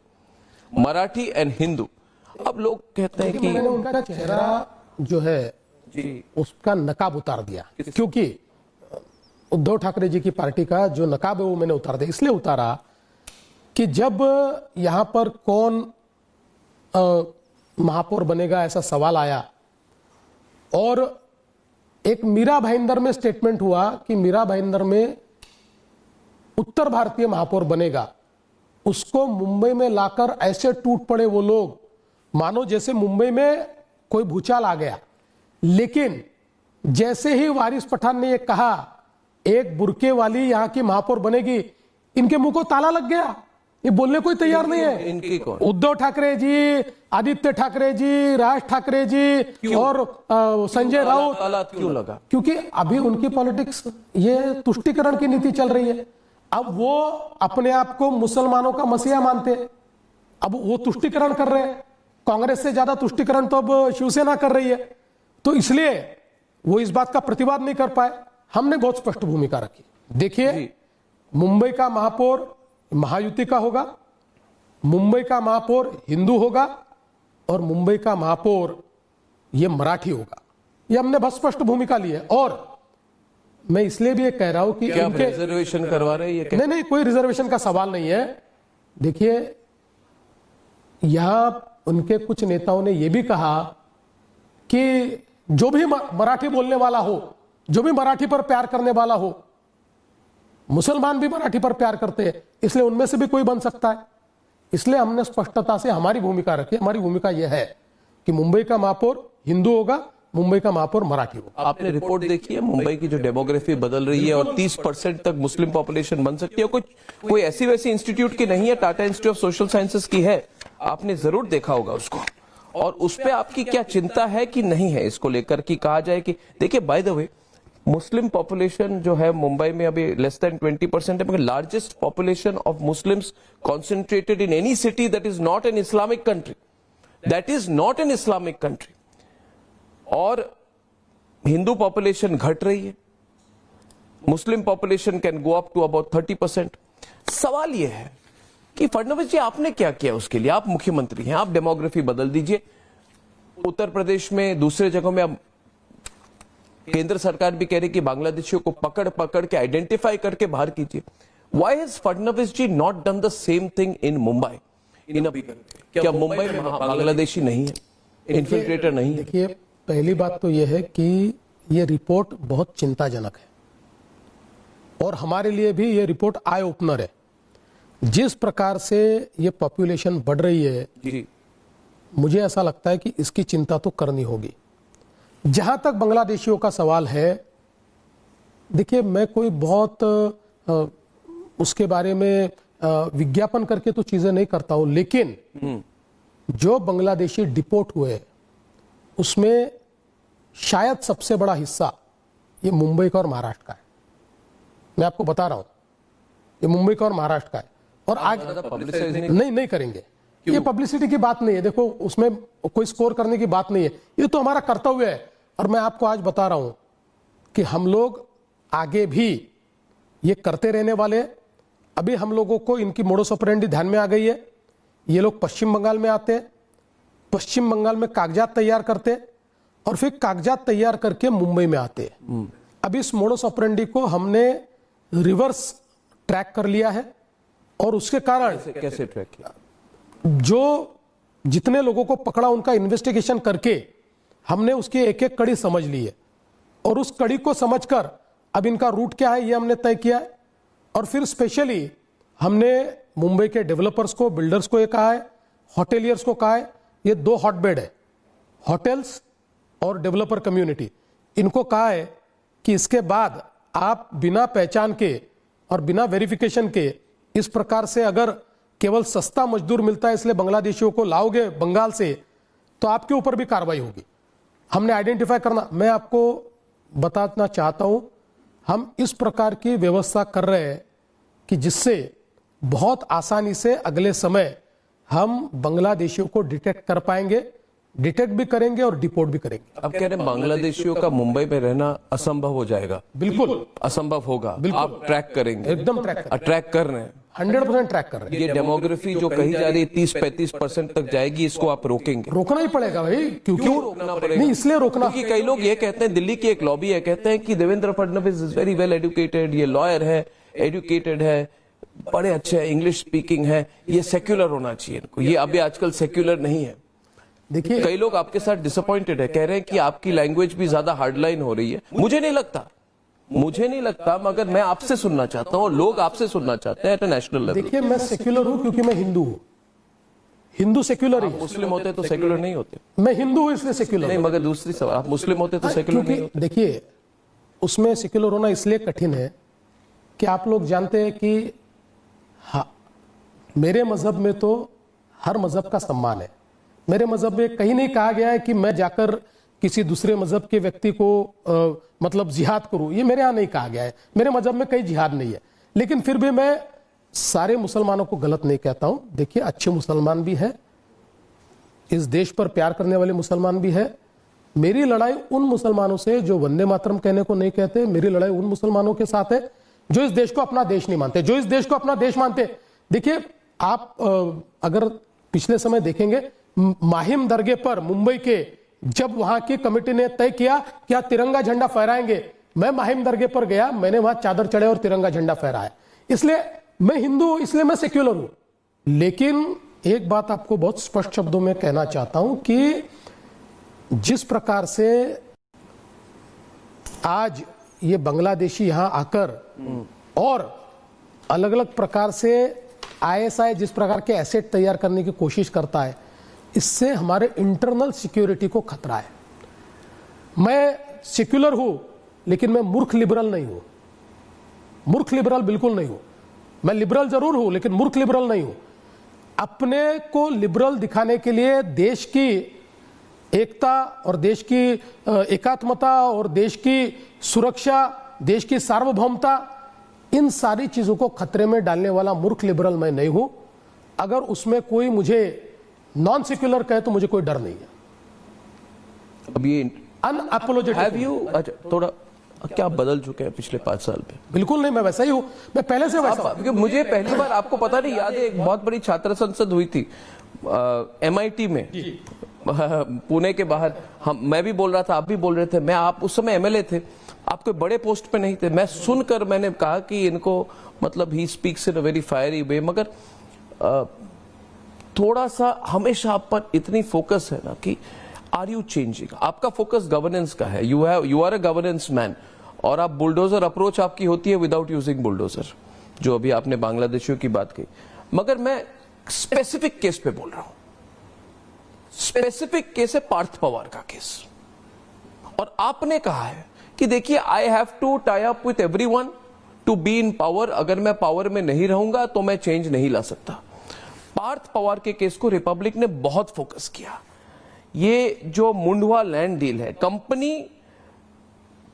मराठी एंड हिंदू। अब लोग कहते हैं कि मैंने उनका चेहरा जो है जी उसका नकाब उतार दिया, क्योंकि उद्धव ठाकरे जी की पार्टी का जो नकाब है वो मैंने उतार दिया। इसलिए उतारा कि जब यहां पर कौन महापौर बनेगा ऐसा सवाल आया, और एक मीरा भाईंदर में स्टेटमेंट हुआ कि मीरा भाईंदर में उत्तर भारतीय महापौर बनेगा, उसको मुंबई में लाकर ऐसे टूट पड़े वो लोग मानो जैसे मुंबई में कोई भूचाल आ गया। लेकिन जैसे ही वारिस पठान ने ये कहा एक बुरके वाली यहां की महापौर बनेगी, इनके मुंह को ताला लग गया। ये बोलने कोई तैयार नहीं है। इनकी कौन? उद्धव ठाकरे जी, आदित्य ठाकरे जी, राज ठाकरे जी और संजय राउत। ताला क्यों लगा? क्योंकि अभी उनकी पॉलिटिक्स ये तुष्टीकरण की नीति चल रही है। अब वो अपने आप को मुसलमानों का मसीहा मानते हैं, अब वो तुष्टीकरण कर रहे हैं। कांग्रेस से ज्यादा तुष्टीकरण तो अब शिवसेना कर रही है, तो इसलिए वो इस बात का प्रतिवाद नहीं कर पाए। हमने बहुत स्पष्ट भूमिका रखी। देखिए, मुंबई का महापौर महायुति का होगा, मुंबई का महापौर हिंदू होगा, और मुंबई का महापौर ये मराठी होगा। ये हमने बहुत स्पष्ट भूमिका ली है। और मैं इसलिए भी ये कह रहा हूं कि क्या रिजर्वेशन करवा रहे हैं? ये नहीं, कोई रिजर्वेशन का सवाल नहीं है। देखिए, यहां उनके कुछ नेताओं ने यह भी कहा कि जो भी मराठी बोलने वाला हो, जो भी मराठी पर प्यार करने वाला हो, मुसलमान भी मराठी पर प्यार करते हैं, इसलिए उनमें से भी कोई बन सकता है। इसलिए हमने स्पष्टता से हमारी भूमिका रखी। हमारी भूमिका यह है कि मुंबई का महापौर हिंदू होगा, मुंबई का महापौर मराठी होगा। आपने रिपोर्ट देखी है मुंबई की जो डेमोग्राफी बदल रही है और 30% तक मुस्लिम पॉपुलेशन बन सकती है? कोई ऐसी वैसी इंस्टीट्यूट की नहीं है, Tata institute of social sciences की है। आपने जरूर देखा होगा उसको, और उस पर आपकी क्या चिंता है कि नहीं है इसको लेकर कि कहा जाए कि देखिए, by the way, Muslim population जो है मुंबई में अभी लेस देन 20% है, मगर largest population of Muslims concentrated in any city that is not an Islamic country, that is not an Islamic country. और हिंदू पॉपुलेशन घट रही है, Muslim population can go up to about 30%। सवाल यह है कि फडणवीस जी आपने क्या किया उसके लिए? आप मुख्यमंत्री हैं, आप डेमोग्राफी बदल दीजिए। उत्तर प्रदेश में, दूसरे जगहों में अब केंद्र सरकार भी कह रही कि बांग्लादेशियों को पकड़ पकड़ के आइडेंटिफाई करके बाहर कीजिए। Why has Fadnavis ji not done the same thing in Mumbai? क्या मुंबई में बांग्लादेशी नहीं है, इन्फिल्ट्रेटर नहीं है? देखिए, पहली बात तो यह है कि यह रिपोर्ट बहुत चिंताजनक है, और हमारे लिए भी यह रिपोर्ट आई ओपनर है। जिस प्रकार से यह पॉपुलेशन बढ़ रही है जी, मुझे ऐसा लगता है कि इसकी चिंता तो करनी होगी। जहां तक बांग्लादेशियों का सवाल है, देखिए, मैं कोई बहुत उसके बारे में विज्ञापन करके तो चीजें नहीं करता हूं, लेकिन जो बांग्लादेशी डिपोर्ट हुए उसमें शायद सबसे बड़ा हिस्सा ये मुंबई का और महाराष्ट्र का है। मैं आपको बता रहा हूं, ये मुंबई का और महाराष्ट्र का है। और आज नहीं करेंगे, ये पब्लिसिटी की बात नहीं है। देखो, उसमें कोई स्कोर करने की बात नहीं है, ये तो हमारा कर्तव्य है। और मैं आपको आज बता रहा हूं कि हम लोग आगे भी ये करते रहने वाले हैं। अभी हम लोगों को इनकी मोडस ऑपरेंडी ध्यान में आ गई है। ये लोग पश्चिम बंगाल में आते हैं, पश्चिम बंगाल में कागजात तैयार करते हैं, और फिर कागजात तैयार करके मुंबई में आते हैं। अब इस मोडस ऑपरेंडी को हमने रिवर्स ट्रैक कर लिया है, और उसके कारण कैसे ट्रैक किया? जो जितने लोगों को पकड़ा उनका इन्वेस्टिगेशन करके हमने उसकी एक एक कड़ी समझ ली है, और उस कड़ी को समझकर अब इनका रूट क्या है ये हमने तय किया है। और फिर स्पेशली हमने मुंबई के डेवलपर्स को, बिल्डर्स को ये कहा है, होटेलियर्स को कहा है, ये 2 हॉटबेड है, होटल्स और डेवलपर कम्युनिटी, इनको कहा है कि इसके बाद आप बिना पहचान के और बिना वेरिफिकेशन के इस प्रकार से अगर केवल सस्ता मजदूर मिलता है इसलिए बांग्लादेशियों को लाओगे बंगाल से तो आपके ऊपर भी कार्रवाई होगी। हमने आइडेंटिफाई करना, मैं आपको बताना चाहता हूं, हम इस प्रकार की व्यवस्था कर रहे हैं कि जिससे बहुत आसानी से अगले समय हम बांग्लादेशियों को डिटेक्ट कर पाएंगे, डिटेक्ट भी करेंगे और डिपोर्ट भी करेंगे। अब कह रहे हैं बांग्लादेशियों का मुंबई में रहना असंभव हो जाएगा। बिल्कुल असंभव होगा। आप ट्रैक करेंगे? एकदम ट्रैक ट्रैक कर रहे हैं, 100% ट्रैक कर रहे हैं। ये डेमोग्राफी जो कही जा रही है 30-35% तक जाएगी, इसको आप रोकेंगे? रोकना ही पड़ेगा भाई, क्योंकि रोकना पड़ेगा? नहीं, इसलिए रोकना, क्योंकि कई लोग ये कहते हैं, दिल्ली की एक लॉबी है, कहते हैं कि Devendra Fadnavis is very well educated, ये लॉयर है, एजुकेटेड है, बड़े अच्छे हैं, इंग्लिश स्पीकिंग है, ये सेक्युलर होना चाहिए इनको। ये अभी आजकल सेक्युलर नहीं है। देखिए कई लोग आपके साथ डिसअपॉइंटेड है, कह रहे हैं कि आपकी लैंग्वेज भी ज्यादा हार्डलाइन हो रही है। मुझे नहीं लगता, मगर मैं आपसे सुनना चाहता हूँ, लोग आपसे सुनना चाहते हैं एट नेशनल लेवल। देखिए, मैं सेक्युलर हूं क्योंकि मैं हिंदू हूं, हिंदू सेक्युलर ही। मुस्लिम होते तो सेक्युलर नहीं होते। मैं हिंदू हूं इसलिए सेक्युलर नहीं, मगर दूसरी सवाल, आप मुस्लिम होते तो सेक्युलर नहीं होते। देखिए, उसमें सेक्युलर होना इसलिए कठिन है कि आप लोग जानते हैं कि हाँ, मेरे मजहब में तो हर मजहब का सम्मान है। मेरे मजहब में कहीं नहीं कहा गया है कि मैं जाकर किसी दूसरे मजहब के व्यक्ति को मतलब जिहाद करूं, ये मेरे यहां नहीं कहा गया है। मेरे मजहब में कहीं जिहाद नहीं है, लेकिन फिर भी मैं सारे मुसलमानों को गलत नहीं कहता हूं। देखिए, अच्छे मुसलमान भी है, इस देश पर प्यार करने वाले मुसलमान भी है। मेरी लड़ाई उन मुसलमानों से जो वंदे मातरम कहने को नहीं कहते, मेरी लड़ाई उन मुसलमानों के साथ है जो इस देश को अपना देश नहीं मानते, जो इस देश को अपना देश मानते। देखिए, आप अगर पिछले समय देखेंगे, माहिम दरगाह पर मुंबई के जब वहां की कमेटी ने तय किया कि आप तिरंगा झंडा फहराएंगे, मैं माहिम दरगाह पर गया, मैंने वहां चादर चढ़े और तिरंगा झंडा फहराया। इसलिए मैं हिंदू हूं, इसलिए मैं सेक्युलर हूं। लेकिन एक बात आपको बहुत स्पष्ट शब्दों में कहना चाहता हूं कि जिस प्रकार से आज ये बांग्लादेशी यहां आकर और अलग अलग प्रकार से आईएसआई जिस प्रकार के एसेट तैयार करने की कोशिश करता है, इससे हमारे इंटरनल सिक्योरिटी को खतरा है। मैं सेक्युलर हूं, लेकिन मैं मूर्ख लिबरल नहीं हूं। मूर्ख लिबरल बिल्कुल नहीं हूं। मैं लिबरल जरूर हूं, लेकिन मूर्ख लिबरल नहीं हूं। अपने को लिबरल दिखाने के लिए देश की एकता और देश की एकात्मता और देश की सुरक्षा, देश की सार्वभौमता, इन सारी चीजों को खतरे में डालने वाला मूर्ख लिबरल मैं नहीं हूं। अगर उसमें कोई मुझे नॉन सेक्युलर कहे तो मुझे कोई डर नहीं है। अब ये अनअपोलोजेटिक। हैव यू, अच्छा थोड़ा क्या बदल चुके हैं पिछले 5 साल में? बिल्कुल नहीं, मैं वैसा ही हूं, मैं पहले से वैसा हूं। क्योंकि मुझे पहली बार, आपको पता नहीं याद है, एक बहुत बड़ी छात्र संसद हुई थी MIT में, पुणे के बाहर। मैं भी बोल रहा था, आप भी बोल रहे थे, आप उस समय MLA थे, आप कोई बड़े पोस्ट पे नहीं थे। मैं सुनकर मैंने कहा कि इनको मतलब he speaks in a very fiery way, मगर थोड़ा सा हमेशा आप पर इतनी फोकस है ना कि आर यू चेंजिंग? आपका फोकस गवर्नेंस का है, you are a governance man, और आप बुलडोजर अप्रोच आपकी होती है विदाउट यूजिंग बुलडोजर, जो अभी आपने बांग्लादेशियों की बात कही। मगर मैं स्पेसिफिक केस पे बोल रहा हूं। स्पेसिफिक केस है पार्थ पवार का केस, और आपने कहा है कि देखिए, I have to tie up with everyone to be in power. अगर मैं पावर में नहीं रहूंगा तो मैं चेंज नहीं ला सकता। पार्थ पवार के केस को रिपब्लिक ने बहुत फोकस किया। ये जो मुंडवा लैंड डील है, कंपनी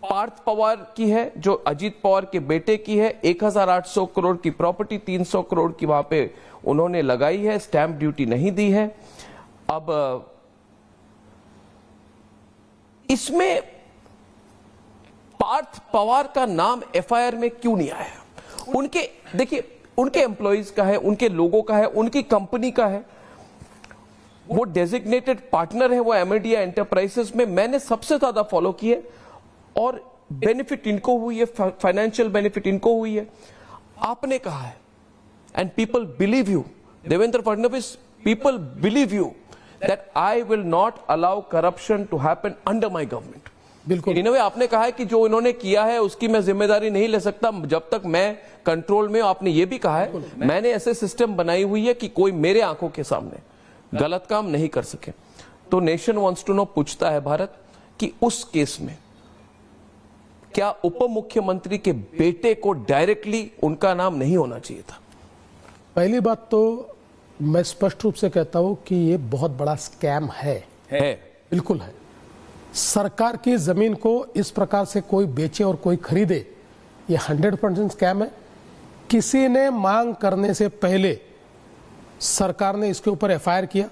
पार्थ पवार की है, जो अजीत पवार के बेटे की है। 1800 करोड़ की प्रॉपर्टी, 300 करोड़ की वहां पे उन्होंने लगाई है, स्टैंप ड्यूटी नहीं दी है। अब इसमें पार्थ पवार का नाम FIR में क्यों नहीं आया? उनके, देखिए, उनके एम्प्लॉइज का है, उनके लोगों का है, उनकी कंपनी का है, वो डेजिग्नेटेड पार्टनर है वो एमेडिया एंटरप्राइजेस में। मैंने सबसे ज्यादा फॉलो किए, और बेनिफिट इनको हुई है, फाइनेंशियल बेनिफिट इनको हुई है। आपने कहा है, and people believe you, Devendra Fadnavis, people believe you that I will not allow corruption to happen under my government. बिल्कुल। इन वे आपने कहा है कि जो इन्होंने किया है उसकी मैं जिम्मेदारी नहीं ले सकता जब तक मैं कंट्रोल में हूं। आपने ये भी कहा है मैंने ऐसे सिस्टम बनाई हुई है कि कोई मेरे आंखों के सामने गलत काम नहीं कर सके। तो नेशन वांट्स टू नो पूछता है भारत कि उस केस में क्या उप मुख्यमंत्री के बेटे को डायरेक्टली उनका नाम नहीं होना चाहिए था? पहली बात तो मैं स्पष्ट रूप से कहता हूं कि ये बहुत बड़ा स्कैम है। बिल्कुल है। सरकार की जमीन को इस प्रकार से कोई बेचे और कोई खरीदे, ये 100% स्कैम है। किसी ने मांग करने से पहले सरकार ने इसके ऊपर एफआईआर किया,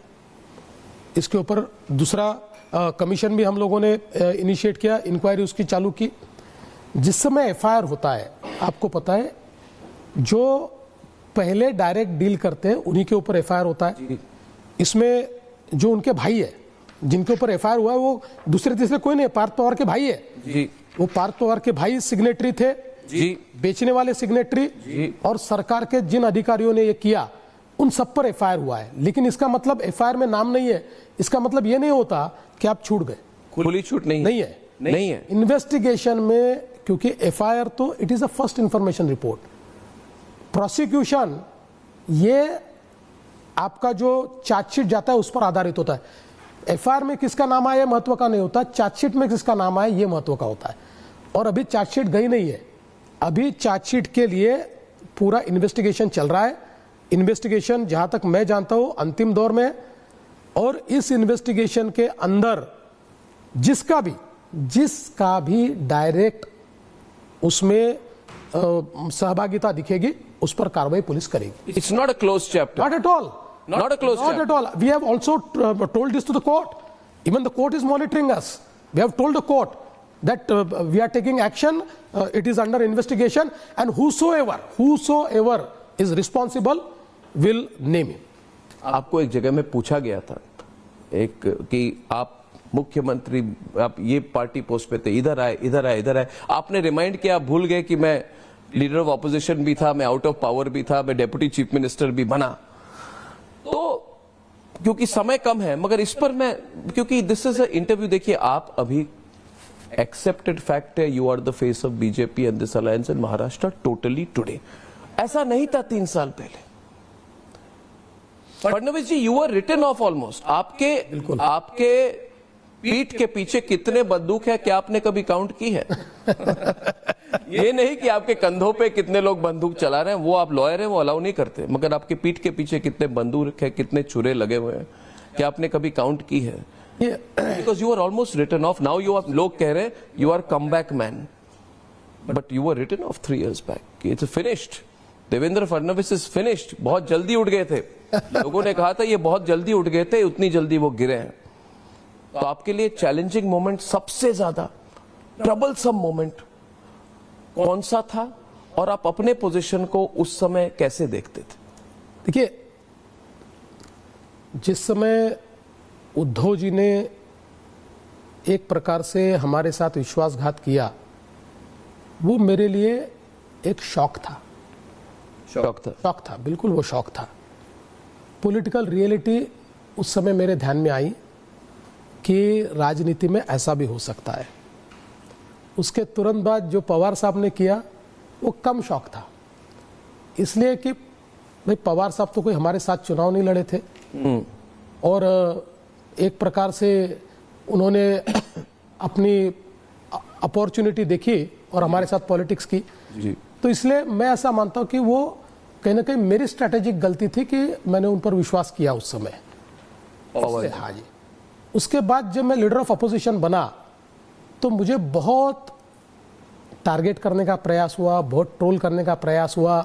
इसके ऊपर दूसरा कमीशन भी हम लोगों ने इनिशिएट किया, इंक्वायरी उसकी चालू की। जिस समय एफआईआर होता है, आपको पता है, जो पहले डायरेक्ट डील करते हैं उन्हीं के ऊपर एफआईआर होता है। इसमें जो उनके भाई है, जिनके ऊपर एफआईआर हुआ है, वो दूसरे तीसरे कोई नहीं, पार्थ पवार के भाई है जी। वो पार्थ पवार के भाई सिग्नेटरी थे जी, बेचने वाले सिग्नेटरी, और सरकार के जिन अधिकारियों ने ये किया उन सब पर एफआईआर हुआ है। लेकिन इसका मतलब एफआईआर में नाम नहीं है, इसका मतलब ये नहीं होता कि आप छूट गए। खुली छूट नहीं है। इन्वेस्टिगेशन में, क्योंकि एफआईआर तो it is a first information report, prosecution ये आपका जो चार्जशीट जाता है उस पर आधारित होता है। एफआईआर में किसका नाम आया महत्व का नहीं होता, चार्जशीट में किसका नाम आया ये महत्व का होता है। और अभी चार्जशीट गई नहीं है, अभी चार्जशीट के लिए पूरा इन्वेस्टिगेशन चल रहा है। इन्वेस्टिगेशन जहां तक मैं जानता हूं अंतिम दौर में है, और इस इन्वेस्टिगेशन के अंदर जिसका भी डायरेक्ट उसमें सहभागिता दिखेगी उस पर कार्रवाई पुलिस करेगी। It's not a close chapter. Not at all. Not a closed Not chapter. at all. We have also told this to the court. Even the court is monitoring us. We have told the court that we are taking action. It is under investigation, and whosoever is responsible will name him. आपको एक जगह में पूछा गया था कि आप मुख्यमंत्री, आप ये पार्टी पोस्ट पे थे, इधर आए। आपने रिमाइंड किया, आप भूल गए कि मैं लीडर ऑफ ऑपोजिशन भी था, मैं आउट ऑफ पावर भी था, मैं डेप्यूटी चीफ मिनिस्टर भी बना। तो क्योंकि समय कम है, मगर इस पर मैं, क्योंकि दिस इज अ इंटरव्यू, देखिए आप अभी एक्सेप्टेड फैक्ट है, you are the face of BJP and this alliance in Maharashtra totally today. ऐसा नहीं था 3 साल पहले। Fadnavis ji, you are written off almost. आपके पीठ के पीछे कितने बंदूक है, क्या आपने कभी काउंट की है? ये नहीं कि आपके कंधों पे कितने लोग बंदूक चला रहे हैं, वो आप लॉयर हैं, वो अलाउ नहीं करते, मगर आपके पीठ के पीछे कितने बंदूक है, कितने छुरे लगे हुए हैं, क्या आपने कभी काउंट की है? Because you are almost written off now. लोग कह रहे हैं you are come back man, but you are written off 3 years back. It's finished. Devendra Fadnavis is finished. बहुत जल्दी उठ गए थे, लोगों ने कहा था ये बहुत जल्दी उठ गए थे, उतनी जल्दी वो गिरे हैं। तो आपके लिए चैलेंजिंग मोमेंट, सबसे ज्यादा ट्रबलसम मोमेंट कौन सा था, और आप अपने पोजीशन को उस समय कैसे देखते थे? देखिए, जिस समय उद्धव जी ने एक प्रकार से हमारे साथ विश्वासघात किया, वो मेरे लिए एक शॉक था। शॉक था, बिल्कुल वो शॉक था। पॉलिटिकल रियलिटी उस समय मेरे ध्यान में आई कि राजनीति में ऐसा भी हो सकता है। उसके तुरंत बाद जो पवार साहब ने किया वो कम शौक था, इसलिए कि भाई पवार साहब तो कोई हमारे साथ चुनाव नहीं लड़े थे, और एक प्रकार से उन्होंने अपनी अपॉर्चुनिटी देखी और हमारे साथ पॉलिटिक्स की जी। तो इसलिए मैं ऐसा मानता हूं कि वो कहीं ना कहीं मेरी स्ट्रैटेजिक गलती थी कि मैंने उन पर विश्वास किया उस समय। हाँ जी। उसके बाद जब मैं लीडर ऑफ अपोजिशन बना तो मुझे बहुत टारगेट करने का प्रयास हुआ, बहुत ट्रोल करने का प्रयास हुआ,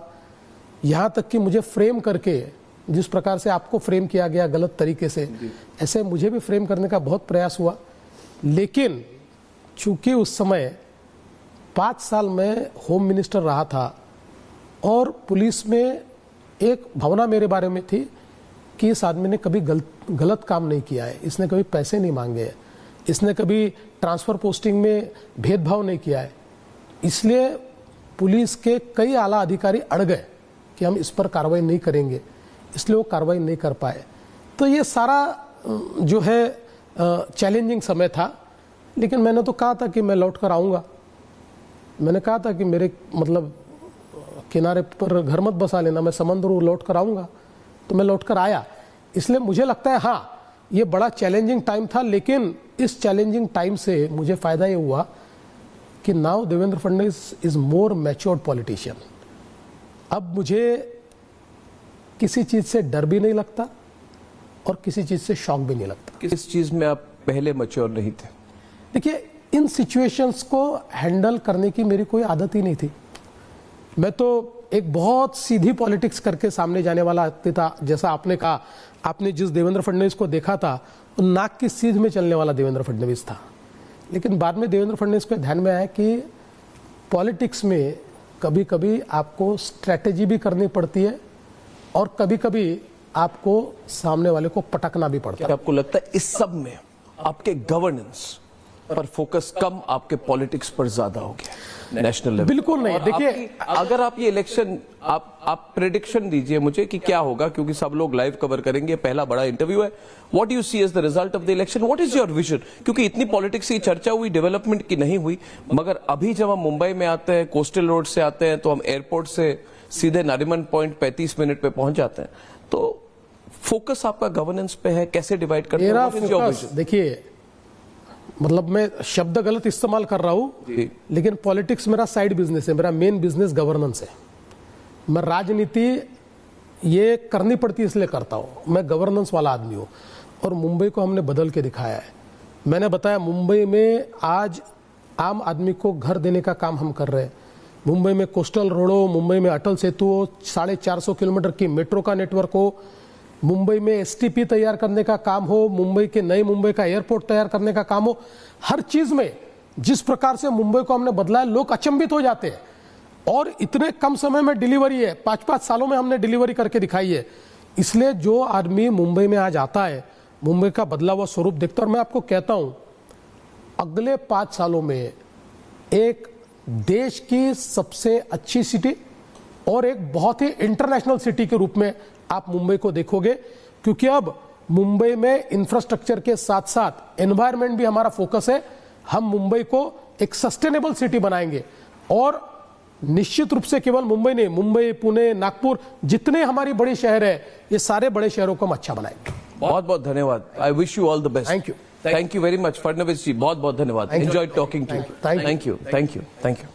यहां तक कि मुझे फ्रेम करके, जिस प्रकार से आपको फ्रेम किया गया गलत तरीके से, ऐसे मुझे भी फ्रेम करने का बहुत प्रयास हुआ। लेकिन चूंकि उस समय 5 साल में होम मिनिस्टर रहा था और पुलिस में एक भावना मेरे बारे में थी कि इस आदमी ने कभी गलत काम नहीं किया है, इसने कभी पैसे नहीं मांगे हैं, इसने कभी ट्रांसफर पोस्टिंग में भेदभाव नहीं किया है। इसलिए पुलिस के कई आला अधिकारी अड़ गए कि हम इस पर कार्रवाई नहीं करेंगे, इसलिए वो कार्रवाई नहीं कर पाए। तो ये सारा जो है चैलेंजिंग समय था, लेकिन मैंने तो कहा था कि मैं लौट कर आऊँगा। मैंने कहा था कि मेरे मतलब किनारे पर घर मत बसा लेना, मैं समंदर लौट कर आऊँगा। तो मैं लौट कर आया। इसलिए मुझे लगता है हाँ, ये बड़ा चैलेंजिंग टाइम था, लेकिन इस चैलेंजिंग टाइम से मुझे फ़ायदा ये हुआ कि now Devendra Fadnavis is more matured politician. अब मुझे किसी चीज़ से डर भी नहीं लगता और किसी चीज़ से शॉक भी नहीं लगता। किस चीज में आप पहले मैच्योर नहीं थे? देखिए, इन सिचुएशंस को हैंडल करने की मेरी कोई आदत ही नहीं थी। मैं तो एक बहुत सीधी पॉलिटिक्स करके सामने जाने वाला आदमी था। जैसा आपने कहा, आपने जिस देवेंद्र फडणवीस को देखा था वो नाक की सीध में चलने वाला देवेंद्र फडणवीस था। लेकिन बाद में देवेंद्र फडणवीस को ध्यान में आया कि पॉलिटिक्स में कभी कभी आपको स्ट्रैटेजी भी करनी पड़ती है और कभी कभी आपको सामने वाले को पटकना भी पड़ता है। क्या आपको लगता है इस सब में आपके गवर्नेंस पर फोकस कम, आपके पॉलिटिक्स पर ज्यादा हो गया नेशनल लेवल? बिल्कुल नहीं। देखिए, अगर आप ये इलेक्शन, आप प्रेडिक्शन दीजिए मुझे कि क्या होगा, क्योंकि सब लोग लाइव कवर करेंगे, पहला बड़ा इंटरव्यू है। What you see as the result of the election? What is your vision? क्योंकि इतनी पॉलिटिक्स की चर्चा हुई, डेवलपमेंट की नहीं हुई, मगर अभी जब हम मुंबई में आते हैं, कोस्टल रोड से आते हैं, तो हम एयरपोर्ट से सीधे नारिमन पॉइंट 35 मिनट पे पहुंच जाते हैं। तो फोकस आपका गवर्नेंस पे है, कैसे डिवाइड करते हैं? मेरा What is your focus, vision? देखिए, मतलब मैं शब्द गलत इस्तेमाल कर रहा हूं, लेकिन पॉलिटिक्स मेरा साइड बिजनेस है। मेरा मेन बिजनेस गवर्नेंस है। मैं राजनीति ये करनी पड़ती है इसलिए करता हूं। मैं गवर्नेंस वाला आदमी हूं और मुंबई को हमने बदल के दिखाया है। मैंने बताया, मुंबई में आज आम आदमी को घर देने का काम हम कर रहे हैं। मुंबई में कोस्टल रोड हो, मुंबई में अटल सेतु हो, 450 किलोमीटर की मेट्रो का नेटवर्क हो, मुंबई में एसटीपी तैयार करने का काम हो, मुंबई के नए मुंबई का एयरपोर्ट तैयार करने का काम हो, हर चीज में जिस प्रकार से मुंबई को हमने बदला है, लोग अचंभित हो जाते हैं। और इतने कम समय में डिलीवरी है, 5-5 सालों में हमने डिलीवरी करके दिखाई है। इसलिए जो आदमी मुंबई में आज आता है, मुंबई का बदला हुआ स्वरूप देखता है। और मैं आपको कहता हूं, अगले 5 सालों में एक देश की सबसे अच्छी सिटी और एक बहुत ही इंटरनेशनल सिटी के रूप में आप मुंबई को देखोगे, क्योंकि अब मुंबई में इंफ्रास्ट्रक्चर के साथ साथ एनवायरनमेंट भी हमारा फोकस है। हम मुंबई को एक सस्टेनेबल सिटी बनाएंगे और निश्चित रूप से केवल मुंबई नहीं, मुंबई, पुणे, नागपुर, जितने हमारी बड़ी शहर है, ये सारे बड़े शहरों को हम अच्छा बनाएंगे। बहुत बहुत धन्यवाद। I wish you all the best. Thank you. Thank you very much Fadnavis ji, बहुत बहुत धन्यवाद। Enjoy talking to you. Thank you. Thank you, thank you, thank you.